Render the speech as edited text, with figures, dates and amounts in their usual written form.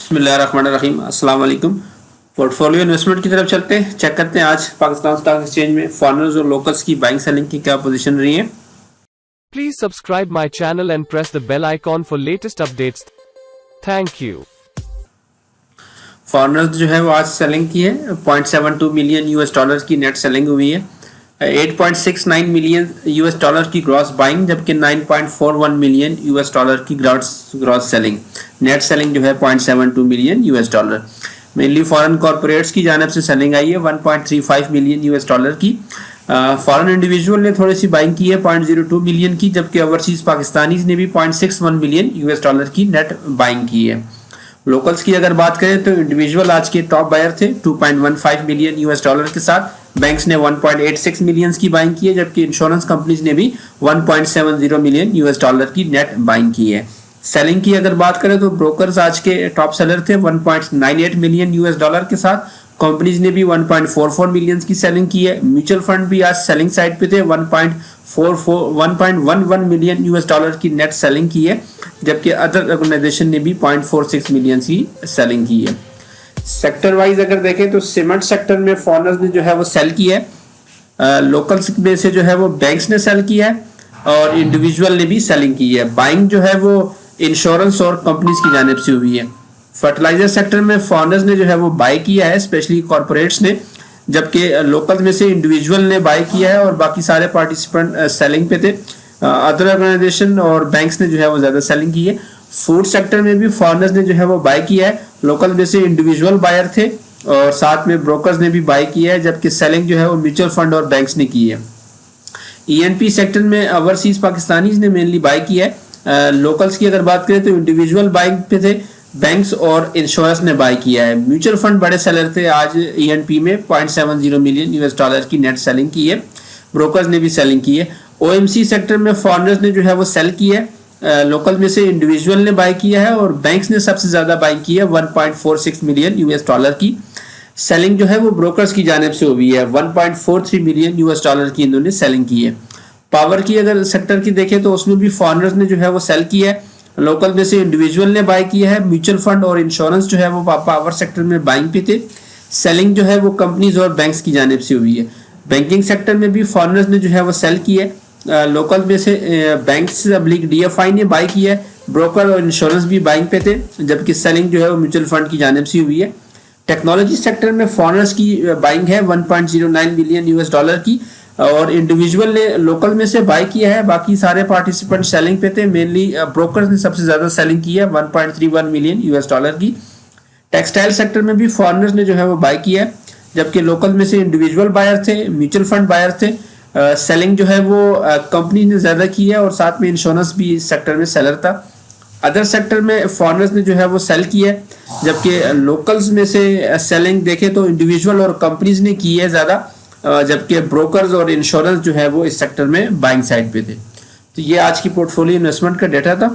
बिस्मिल्लाहिर्रहमानिर्रहीम। अस्सलाम वालेकुम। पोर्टफोलियो इन्वेस्टमेंट की तरफ चलते हैं, चेक करते हैं आज पाकिस्तान स्टॉक एक्सचेंज में फॉरेनर्स और लोकल्स की बाइंग सेलिंग की क्या पोजीशन रही है। Please subscribe my channel and press the bell icon for latest updates. Thank you. Foreigners जो है वो आज सेलिंग की है, 0.72 मिलियन यूएस डॉलर की नेट सेलिंग हुई है। 8.69 मिलियन यूएस डॉलर की ग्रॉस बाइंग, जबकि 9.41 मिलियन यूएस डॉलर की ग्रॉस सेलिंग। नेट सेलिंग जो है 0.72 million US dollar. Mainly foreign corporates की जानिब से सेलिंग आई है 1.35 मिलियन यूएस डॉलर की। फॉरेन इंडिविजुअल ने थोड़ी सी बाइंग की है 0.02 मिलियन की, जबकि ओवरसीज पाकिस्तानीज ने भी 0.61 मिलियन यूएस डॉलर की नेट बाइंग की है। लोकल्स की अगर बात करें तो इंडिविजुअल आज के टॉप बायर थे 2.15 मिलियन यूएस डॉलर के साथ। बैंक्स ने 1.86 मिलियन की बाइंग की है, जबकि इंश्योरेंस कंपनीज ने भी 1.70 मिलियन यूएस डॉलर की नेट बाइंग की है। सेलिंग की अगर बात करें तो ब्रोकर्स आज के टॉप सेलर थे 1.98 मिलियन यूएस डॉलर के साथ। कंपनीज ने भी 1.44 मिलियन की सेलिंग की है। म्यूचुअल फंड भी आज सेलिंग साइड पे थे 1.11 मिलियन यूएस डॉलर की नेट सेलिंग की है, जबकि अदर ऑर्गेनाइजेशन ने भी 0.46 मिलियन की सेलिंग की है। सेक्टर वाइज अगर देखें तो सीमेंट सेक्टर में फॉरेनर्स ने जो है वो सेल किया है। लोकल्स में से जो है वो बैंक्स ने सेल किया है और इंडिविजुअल ने भी सेलिंग की है। बाइंग जो है वो इंश्योरेंस और कंपनीज की जानिब से हुई है। फर्टिलाइजर सेक्टर में फॉरेनर्स ने जो है वो बाय किया है, स्पेशली कॉर्पोरेट्स ने, जबकि लोकल्स में से इंडिविजुअल ने बाय किया है और बाकी सारे पार्टिसिपेंट सेलिंग पे थे। अदर ऑर्गेनाइजेशन और बैंक्स ने जो है वो ज्यादा सेलिंग की है। फूड सेक्टर में भी फॉरेनर्स ने जो है वो बाय किया है। लोकल में से इंडिविजुअल बायर थे और साथ में ब्रोकर्स ने भी बाय किया है, जबकि सेलिंग जो है वो म्यूचुअल फंड और बैंक्स ने की है। ईएनपी सेक्टर में ओवरसीज पाकिस्तानीज ने मेनली बाय किया है। लोकल्स की अगर बात करें तो इंडिविजुअल बाइंग पे थे, बैंक्स और इंश्योरेंस ने बाय किया है। म्यूचुअल फंड बड़े सेलर थे आज ईएनपी में 0.70 मिलियन यूएस डॉलर की नेट सेलिंग की है। ब्रोकर्स ने भी सेलिंग की है। ओएमसी सेक्टर में फॉरेनर्स ने जो है वो सेल किया है। लोकल में से इंडिविजुअल ने बाय किया है और बैंक्स ने सबसे ज्यादा बाय की है 1.46 मिलियन यूएस डॉलर की। सेलिंग जो है वो ब्रोकर्स की जानिब से हुई है 1.43 मिलियन यूएस डॉलर की इन्होंने सेलिंग की है। पावर की अगर सेक्टर की देखें तो उसमें भी फॉरेनर्स ने जो है वो सेल किया है। लोकल में से इंडिविजुअल ने बाय किया है। म्यूचुअल फंड और इंश्योरेंस जो है वो पावर सेक्टर में बाइंग पे थे। सेलिंग जो है वो कंपनीज और बैंक्स की जानिब से हुई है। बैंकिंग सेक्टर में भी फॉरेनर्स ने जो है वो सेल किया है। लोकल में से बैंक्स डीएफआई ने बाय किया है। ब्रोकर और इंश्योरेंस भी बाइंग पे थे, जबकि सेलिंग जो है वो म्यूचुअल फंड की जानिब से हुई है। टेक्नोलॉजी सेक्टर में फॉरेनर्स की बाइंग है 1.09 मिलियन यूएस डॉलर की और इंडिविजुअल ने लोकल में से बाय किया है। बाकी सारे पार्टिसिपेंट सेलिंग पे थे। मेनली ब्रोकर्स ने सबसे ज्यादा सेलिंग की है 1.31 मिलियन यूएस डॉलर की। टेक्सटाइल सेक्टर में भी फॉरेनर्स ने जो है वो बाय किया है, जबकि लोकल में से इंडिविजुअल बायर थे, म्यूचुअल फंड बायर थे। सेलिंग जो है वो कंपनी ने ज्यादा की है और साथ में इंश्योरेंस भी इस सेक्टर में सेलर था। अदर सेक्टर में फॉरेनर्स ने जो है वो सेल किया है, जबकि लोकल्स में से सेलिंग देखें तो इंडिविजुअल और कंपनीज ने की है ज्यादा, जबकि ब्रोकर्स और इंश्योरेंस जो है वो इस सेक्टर में बाइंग साइड पे थे। तो ये आज की पोर्टफोलियो इन्वेस्टमेंट का डेटा था।